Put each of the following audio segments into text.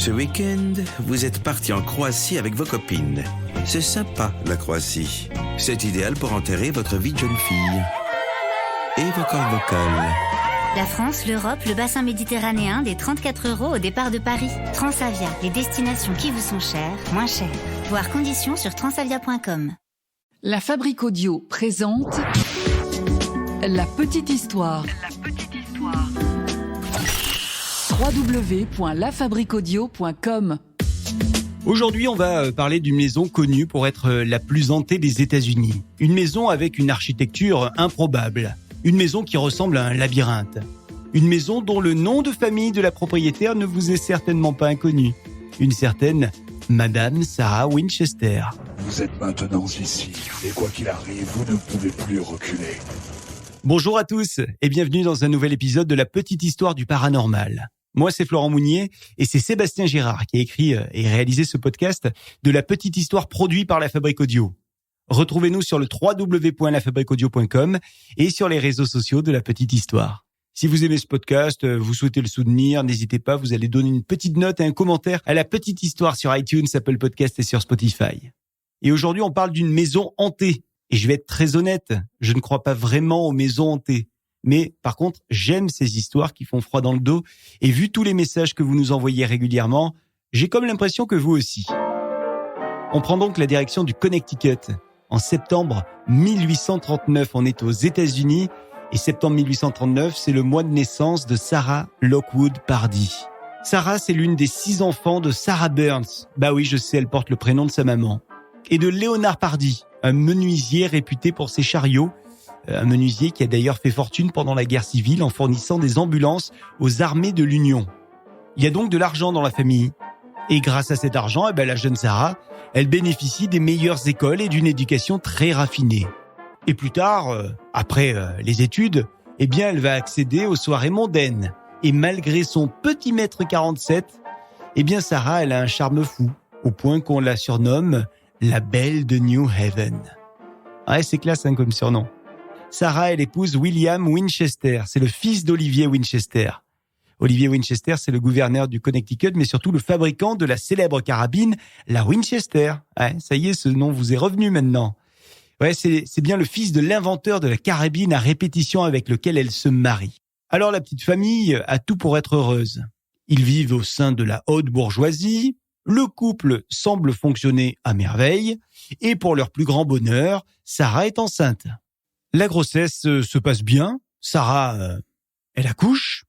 Ce week-end, vous êtes partis en Croatie avec vos copines. C'est sympa, la Croatie. C'est idéal pour enterrer votre vie de jeune fille. Et vos cordes vocales. La France, l'Europe, le bassin méditerranéen, des 34 € au départ de Paris. Transavia, les destinations qui vous sont chères, moins chères. Voir conditions sur transavia.com. La Fabrique Audio présente La Petite Histoire. www.lafabriqueaudio.com. Aujourd'hui, on va parler d'une maison connue pour être la plus hantée des États-Unis. Une maison avec une architecture improbable. Une maison qui ressemble à un labyrinthe. Une maison dont le nom de famille de la propriétaire ne vous est certainement pas inconnu. Une certaine Madame Sarah Winchester. Vous êtes maintenant ici, et quoi qu'il arrive, vous ne pouvez plus reculer. Bonjour à tous et bienvenue dans un nouvel épisode de La Petite Histoire du Paranormal. Moi, c'est Florent Mounier et c'est Sébastien Girard qui a écrit et réalisé ce podcast de La Petite Histoire produit par La Fabrique Audio. Retrouvez-nous sur le www.lafabriqueaudio.com et sur les réseaux sociaux de La Petite Histoire. Si vous aimez ce podcast, vous souhaitez le soutenir, n'hésitez pas, vous allez donner une petite note et un commentaire à La Petite Histoire sur iTunes, Apple Podcast et sur Spotify. Et aujourd'hui, on parle d'une maison hantée. Et je vais être très honnête, je ne crois pas vraiment aux maisons hantées. Mais par contre, j'aime ces histoires qui font froid dans le dos. Et vu tous les messages que vous nous envoyez régulièrement, j'ai comme l'impression que vous aussi. On prend donc la direction du Connecticut. En septembre 1839, on est aux États-Unis. Et septembre 1839, c'est le mois de naissance de Sarah Lockwood Pardee. Sarah, c'est l'une des 6 enfants de Sarah Burns. Bah oui, je sais, elle porte le prénom de sa maman. Et de Leonard Pardee, un menuisier réputé pour ses chariots. Un menuisier qui a d'ailleurs fait fortune pendant la guerre civile en fournissant des ambulances aux armées de l'Union. Il y a donc de l'argent dans la famille. Et grâce à cet argent, la jeune Sarah, elle bénéficie des meilleures écoles et d'une éducation très raffinée. Et plus tard, après les études, elle va accéder aux soirées mondaines. Et malgré son petit mètre 47, Sarah, elle a un charme fou, au point qu'on la surnomme la Belle de New Haven. Ouais, c'est classe comme surnom. Sarah, elle épouse William Winchester. C'est le fils d'Olivier Winchester. Olivier Winchester, c'est le gouverneur du Connecticut, mais surtout le fabricant de la célèbre carabine, la Winchester. Ouais, ça y est, ce nom vous est revenu maintenant. Ouais, c'est bien le fils de l'inventeur de la carabine à répétition avec lequel elle se marie. Alors la petite famille a tout pour être heureuse. Ils vivent au sein de la haute bourgeoisie. Le couple semble fonctionner à merveille. Et pour leur plus grand bonheur, Sarah est enceinte. La grossesse se passe bien. Sarah, elle accouche.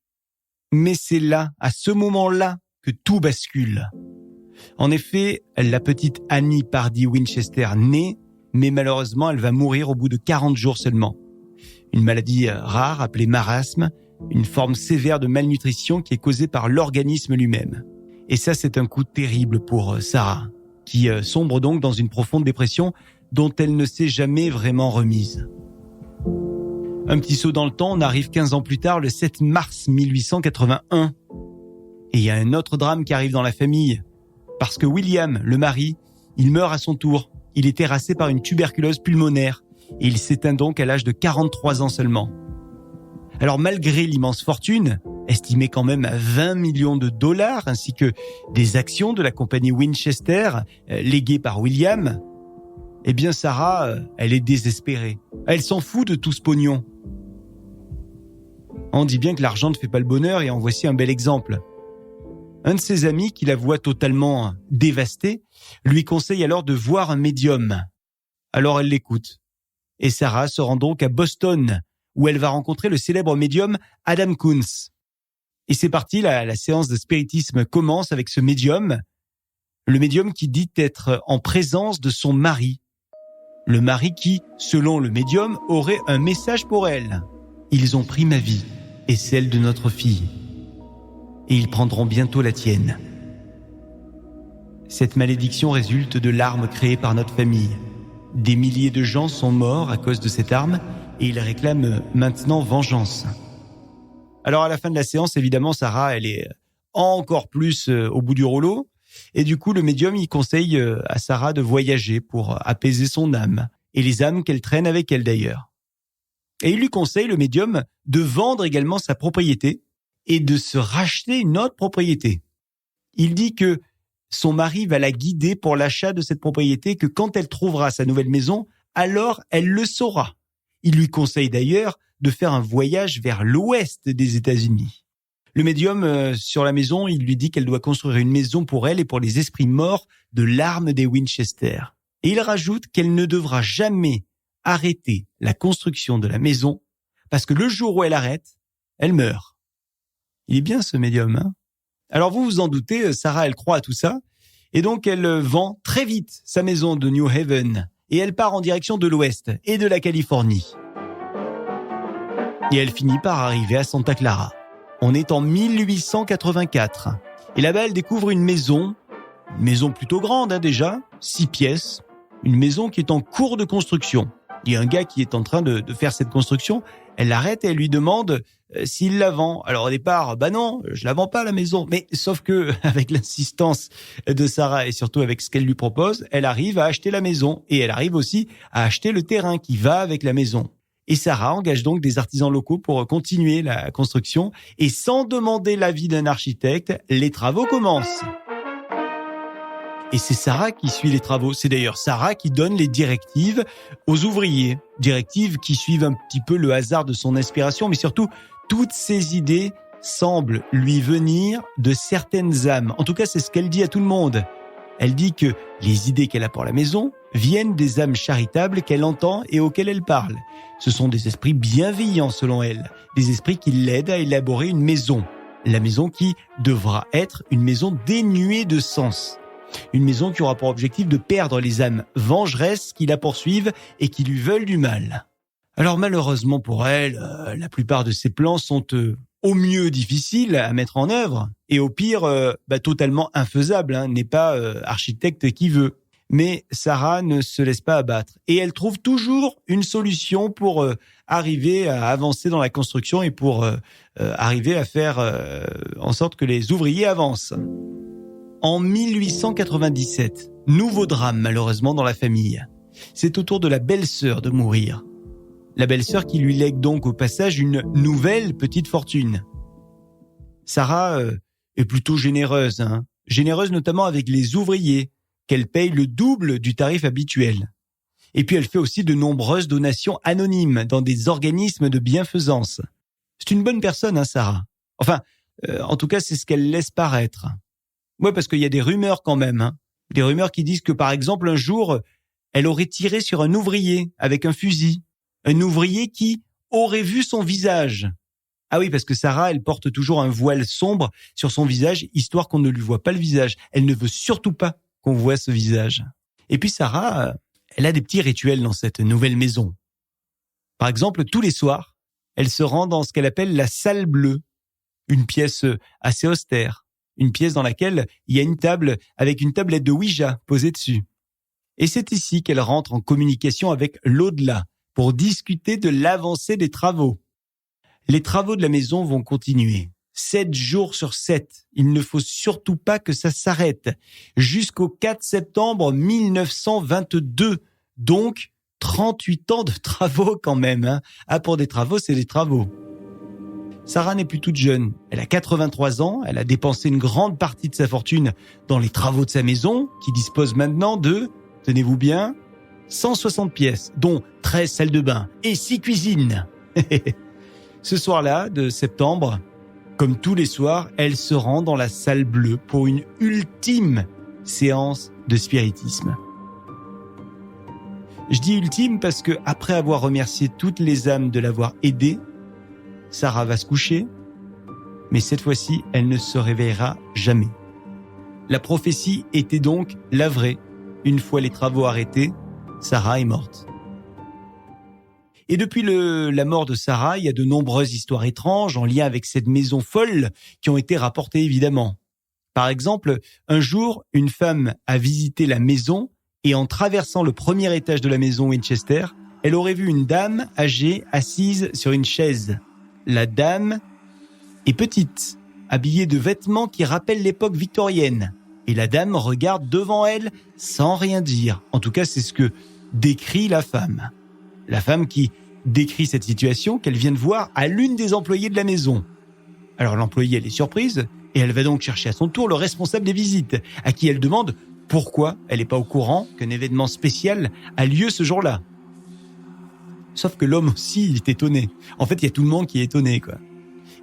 Mais c'est là, à ce moment-là, que tout bascule. En effet, la petite Annie Pardee Winchester naît, mais malheureusement, elle va mourir au bout de 40 jours seulement. Une maladie rare appelée marasme, une forme sévère de malnutrition qui est causée par l'organisme lui-même. Et ça, c'est un coup terrible pour Sarah, qui sombre donc dans une profonde dépression dont elle ne s'est jamais vraiment remise. Un petit saut dans le temps, on arrive 15 ans plus tard, le 7 mars 1881. Et il y a un autre drame qui arrive dans la famille. Parce que William, le mari, il meurt à son tour. Il est terrassé par une tuberculose pulmonaire. Et il s'éteint donc à l'âge de 43 ans seulement. Alors malgré l'immense fortune, estimée quand même à 20 millions de dollars, ainsi que des actions de la compagnie Winchester, léguées par William, Sarah, elle est désespérée. Elle s'en fout de tout ce pognon. On dit bien que l'argent ne fait pas le bonheur et en voici un bel exemple. Un de ses amis, qui la voit totalement dévastée, lui conseille alors de voir un médium. Alors elle l'écoute. Et Sarah se rend donc à Boston, où elle va rencontrer le célèbre médium Adam Kunz. Et c'est parti, la séance de spiritisme commence avec ce médium. Le médium qui dit être en présence de son mari. Le mari qui, selon le médium, aurait un message pour elle. Ils ont pris ma vie et celle de notre fille. Et ils prendront bientôt la tienne. Cette malédiction résulte de l'arme créée par notre famille. Des milliers de gens sont morts à cause de cette arme et ils réclament maintenant vengeance. Alors à la fin de la séance, évidemment, Sarah, elle est encore plus au bout du rouleau. Et du coup, le médium, il conseille à Sarah de voyager pour apaiser son âme. Et les âmes qu'elle traîne avec elle d'ailleurs. Et il lui conseille, le médium, de vendre également sa propriété et de se racheter une autre propriété. Il dit que son mari va la guider pour l'achat de cette propriété, que quand elle trouvera sa nouvelle maison, alors elle le saura. Il lui conseille d'ailleurs de faire un voyage vers l'ouest des États-Unis. Le médium, sur la maison, il lui dit qu'elle doit construire une maison pour elle et pour les esprits morts de l'arme des Winchester. Et il rajoute qu'elle ne devra jamais arrêter la construction de la maison parce que le jour où elle arrête, elle meurt. Il est bien ce médium, hein ? Alors vous vous en doutez, Sarah, elle croit à tout ça. Et donc elle vend très vite sa maison de New Haven. Et elle part en direction de l'ouest et de la Californie. Et elle finit par arriver à Santa Clara. On est en 1884. Et là-bas, elle découvre une maison plutôt grande déjà, 6 pièces. Une maison qui est en cours de construction. Il y a un gars qui est en train de faire cette construction. Elle l'arrête et elle lui demande s'il la vend. Alors au départ, non, je la vends pas la maison. Mais sauf que avec l'insistance de Sarah et surtout avec ce qu'elle lui propose, elle arrive à acheter la maison et elle arrive aussi à acheter le terrain qui va avec la maison. Et Sarah engage donc des artisans locaux pour continuer la construction et sans demander l'avis d'un architecte, les travaux commencent. Et c'est Sarah qui suit les travaux. C'est d'ailleurs Sarah qui donne les directives aux ouvriers. Directives qui suivent un petit peu le hasard de son inspiration, mais surtout, toutes ces idées semblent lui venir de certaines âmes. En tout cas, c'est ce qu'elle dit à tout le monde. Elle dit que les idées qu'elle a pour la maison viennent des âmes charitables qu'elle entend et auxquelles elle parle. Ce sont des esprits bienveillants selon elle, des esprits qui l'aident à élaborer une maison. La maison qui devra être une maison dénuée de sens. Une maison qui aura pour objectif de perdre les âmes vengeresses qui la poursuivent et qui lui veulent du mal. Alors malheureusement pour elle, la plupart de ses plans sont au mieux difficiles à mettre en œuvre et au pire totalement infaisables, n'est pas architecte qui veut. Mais Sarah ne se laisse pas abattre et elle trouve toujours une solution pour arriver à avancer dans la construction et pour arriver à faire en sorte que les ouvriers avancent. En 1897, nouveau drame malheureusement dans la famille. C'est au tour de la belle-sœur de mourir. La belle-sœur qui lui lègue donc au passage une nouvelle petite fortune. Sarah est plutôt généreuse, généreuse notamment avec les ouvriers, qu'elle paye le double du tarif habituel. Et puis elle fait aussi de nombreuses donations anonymes dans des organismes de bienfaisance. C'est une bonne personne, Sarah. Enfin, en tout cas, c'est ce qu'elle laisse paraître. Ouais, parce qu'il y a des rumeurs quand même. Des rumeurs qui disent que, par exemple, un jour, elle aurait tiré sur un ouvrier avec un fusil. Un ouvrier qui aurait vu son visage. Ah oui, parce que Sarah, elle porte toujours un voile sombre sur son visage, histoire qu'on ne lui voit pas le visage. Elle ne veut surtout pas qu'on voit ce visage. Et puis Sarah, elle a des petits rituels dans cette nouvelle maison. Par exemple, tous les soirs, elle se rend dans ce qu'elle appelle la salle bleue. Une pièce assez austère. Une pièce dans laquelle il y a une table avec une tablette de Ouija posée dessus. Et c'est ici qu'elle rentre en communication avec l'au-delà pour discuter de l'avancée des travaux. Les travaux de la maison vont continuer. 7 jours sur 7. Il ne faut surtout pas que ça s'arrête. Jusqu'au 4 septembre 1922. Donc, 38 ans de travaux quand même. Pour des travaux, c'est des travaux. Sarah n'est plus toute jeune. Elle a 83 ans. Elle a dépensé une grande partie de sa fortune dans les travaux de sa maison, qui dispose maintenant de, tenez-vous bien, 160 pièces, dont 13 salles de bain et 6 cuisines. Ce soir-là, de septembre, comme tous les soirs, elle se rend dans la salle bleue pour une ultime séance de spiritisme. Je dis ultime parce que après avoir remercié toutes les âmes de l'avoir aidée, Sarah va se coucher, mais cette fois-ci, elle ne se réveillera jamais. La prophétie était donc la vraie. Une fois les travaux arrêtés, Sarah est morte. Et depuis la mort de Sarah, il y a de nombreuses histoires étranges en lien avec cette maison folle qui ont été rapportées évidemment. Par exemple, un jour, une femme a visité la maison et en traversant le premier étage de la maison Winchester, elle aurait vu une dame âgée assise sur une chaise. La dame est petite, habillée de vêtements qui rappellent l'époque victorienne. Et la dame regarde devant elle sans rien dire. En tout cas, c'est ce que décrit la femme. La femme qui décrit cette situation qu'elle vient de voir à l'une des employées de la maison. Alors l'employée, elle est surprise Et elle va donc chercher à son tour le responsable des visites, à qui elle demande pourquoi elle n'est pas au courant qu'un événement spécial a lieu ce jour-là. Sauf que l'homme aussi, il est étonné. En fait, il y a tout le monde qui est étonné, quoi.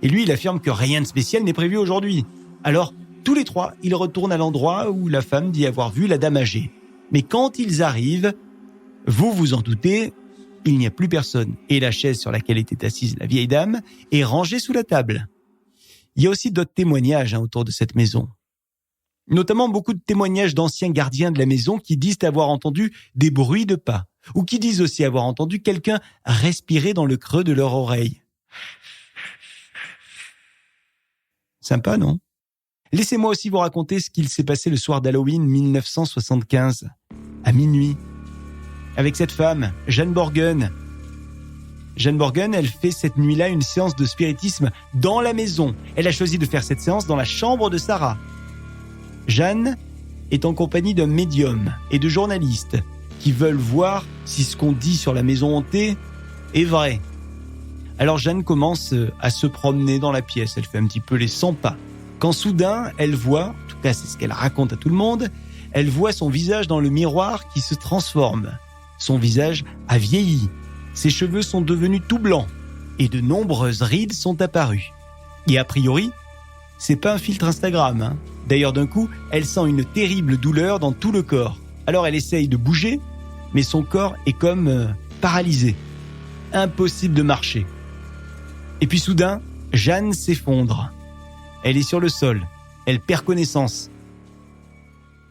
Et lui, il affirme que rien de spécial n'est prévu aujourd'hui. Alors, tous les trois, ils retournent à l'endroit où la femme dit avoir vu la dame âgée. Mais quand ils arrivent, vous vous en doutez, il n'y a plus personne. Et la chaise sur laquelle était assise la vieille dame est rangée sous la table. Il y a aussi d'autres témoignages autour de cette maison. Notamment beaucoup de témoignages d'anciens gardiens de la maison qui disent avoir entendu des bruits de pas. Ou qui disent aussi avoir entendu quelqu'un respirer dans le creux de leur oreille. Sympa, non ? Laissez-moi aussi vous raconter ce qu'il s'est passé le soir d'Halloween 1975, à minuit, avec cette femme, Jeanne Borgen. Jeanne Borgen, elle fait cette nuit-là une séance de spiritisme dans la maison. Elle a choisi de faire cette séance dans la chambre de Sarah. Jeanne est en compagnie d'un médium et de journalistes qui veulent voir si ce qu'on dit sur la maison hantée est vrai. Alors Jeanne commence à se promener dans la pièce, elle fait un petit peu les 100 pas. Quand soudain, elle voit, en tout cas c'est ce qu'elle raconte à tout le monde, elle voit son visage dans le miroir qui se transforme. Son visage a vieilli, ses cheveux sont devenus tout blancs et de nombreuses rides sont apparues. Et a priori, c'est pas un filtre Instagram, hein. D'ailleurs d'un coup, elle sent une terrible douleur dans tout le corps. Alors elle essaye de bouger, mais son corps est comme paralysé. Impossible de marcher. Et puis soudain, Jeanne s'effondre. Elle est sur le sol. Elle perd connaissance.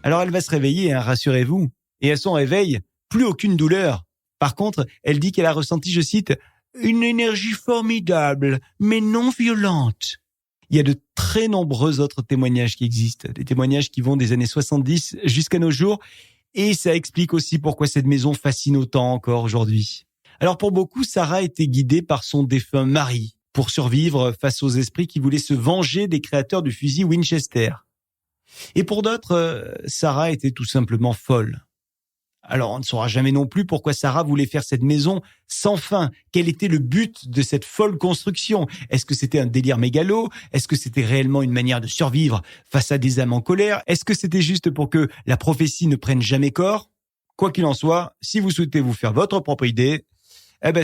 Alors elle va se réveiller, hein, rassurez-vous. Et à son réveil, plus aucune douleur. Par contre, elle dit qu'elle a ressenti, je cite, « une énergie formidable, mais non violente ». Il y a de très nombreux autres témoignages qui existent. Des témoignages qui vont des années 70 jusqu'à nos jours. Et ça explique aussi pourquoi cette maison fascine autant encore aujourd'hui. Alors pour beaucoup, Sarah était guidée par son défunt mari pour survivre face aux esprits qui voulaient se venger des créateurs du fusil Winchester. Et pour d'autres, Sarah était tout simplement folle. Alors on ne saura jamais non plus pourquoi Sarah voulait faire cette maison sans fin. Quel était le but de cette folle construction ? Est-ce que c'était un délire mégalo ? Est-ce que c'était réellement une manière de survivre face à des âmes en colère ? Est-ce que c'était juste pour que la prophétie ne prenne jamais corps ? Quoi qu'il en soit, si vous souhaitez vous faire votre propre idée,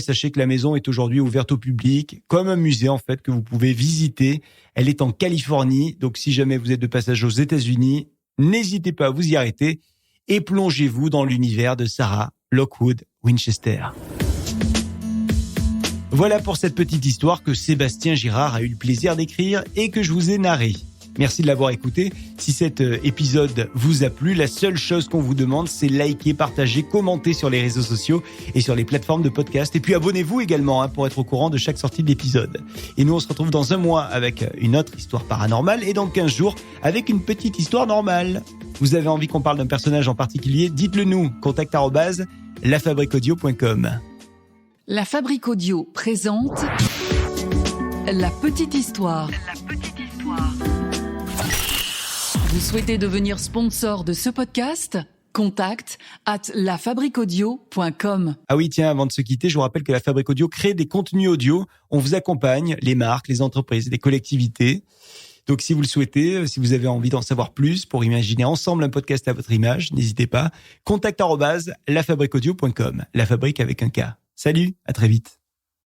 sachez que la maison est aujourd'hui ouverte au public, comme un musée en fait que vous pouvez visiter. Elle est en Californie, donc si jamais vous êtes de passage aux États-Unis, n'hésitez pas à vous y arrêter et plongez-vous dans l'univers de Sarah Lockwood Winchester. Voilà pour cette petite histoire que Sébastien Girard a eu le plaisir d'écrire et que je vous ai narrée. Merci de l'avoir écouté. Si cet épisode vous a plu, la seule chose qu'on vous demande, c'est liker, partager, commenter sur les réseaux sociaux et sur les plateformes de podcast. Et puis abonnez-vous également pour être au courant de chaque sortie de l'épisode. Et nous, on se retrouve dans un mois avec une autre histoire paranormale et dans 15 jours avec une petite histoire normale. Vous avez envie qu'on parle d'un personnage en particulier ? Dites-le nous. contact@lafabriqueaudio.com. La Fabrique Audio présente La Petite Histoire. Vous souhaitez devenir sponsor de ce podcast ? contact@lafabriqueaudio.com. Ah oui, tiens, avant de se quitter, je vous rappelle que la Fabrique Audio crée des contenus audio. On vous accompagne, les marques, les entreprises, les collectivités. Donc, si vous le souhaitez, si vous avez envie d'en savoir plus pour imaginer ensemble un podcast à votre image, n'hésitez pas. contact@lafabriqueaudio.com. La fabrique avec un K. Salut, à très vite.